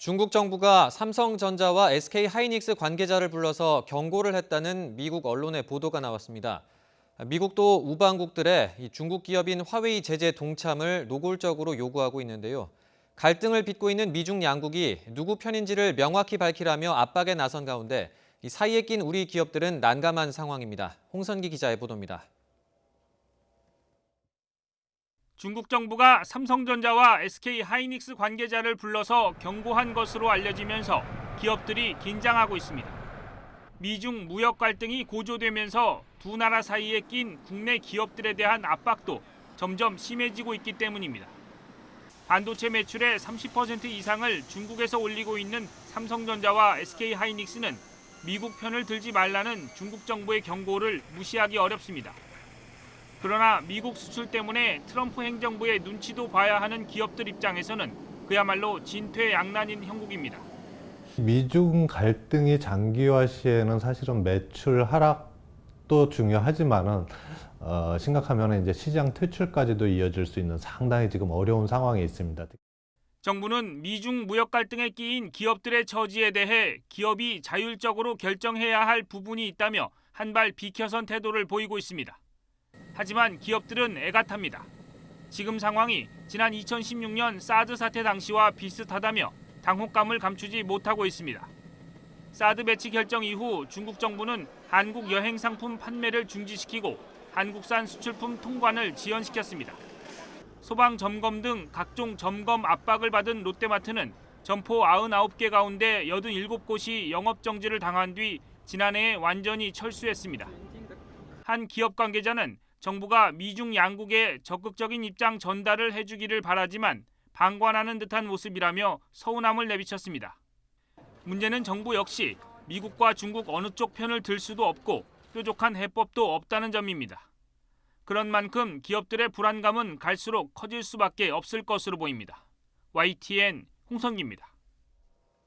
중국 정부가 삼성전자와 SK하이닉스 관계자를 불러서 경고를 했다는 미국 언론의 보도가 나왔습니다. 미국도 우방국들의 중국 기업인 화웨이 제재 동참을 노골적으로 요구하고 있는데요. 갈등을 빚고 있는 미중 양국이 누구 편인지를 명확히 밝히라며 압박에 나선 가운데 이 사이에 낀 우리 기업들은 난감한 상황입니다. 홍선기 기자의 보도입니다. 중국 정부가 삼성전자와 SK하이닉스 관계자를 불러서 경고한 것으로 알려지면서 기업들이 긴장하고 있습니다. 미중 무역 갈등이 고조되면서 두 나라 사이에 낀 국내 기업들에 대한 압박도 점점 심해지고 있기 때문입니다. 반도체 매출의 30% 이상을 중국에서 올리고 있는 삼성전자와 SK하이닉스는 미국 편을 들지 말라는 중국 정부의 경고를 무시하기 어렵습니다. 그러나 미국 수출 때문에 트럼프 행정부의 눈치도 봐야 하는 기업들 입장에서는 그야말로 진퇴양난인 형국입니다. 미중 갈등이 장기화 시에는 사실은 매출 하락도 중요하지만은 심각하면 이제 시장 퇴출까지도 이어질 수 있는 상당히 지금 어려운 상황에 있습니다. 정부는 미중 무역 갈등에 끼인 기업들의 처지에 대해 기업이 자율적으로 결정해야 할 부분이 있다며 한발 비켜선 태도를 보이고 있습니다. 하지만 기업들은 애가 탑니다. 지금 상황이 지난 2016년 사드 사태 당시와 비슷하다며 당혹감을 감추지 못하고 있습니다. 사드 배치 결정 이후 중국 정부는 한국 여행 상품 판매를 중지시키고 한국산 수출품 통관을 지연시켰습니다. 소방 점검 등 각종 점검 압박을 받은 롯데마트는 점포 99개 가운데 87곳이 영업 정지를 당한 뒤 지난해에 완전히 철수했습니다. 한 기업 관계자는 정부가 미중 양국에 적극적인 입장 전달을 해주기를 바라지만 방관하는 듯한 모습이라며 서운함을 내비쳤습니다. 문제는 정부 역시 미국과 중국 어느 쪽 편을 들 수도 없고 뾰족한 해법도 없다는 점입니다. 그런 만큼 기업들의 불안감은 갈수록 커질 수밖에 없을 것으로 보입니다. YTN 홍성기입니다.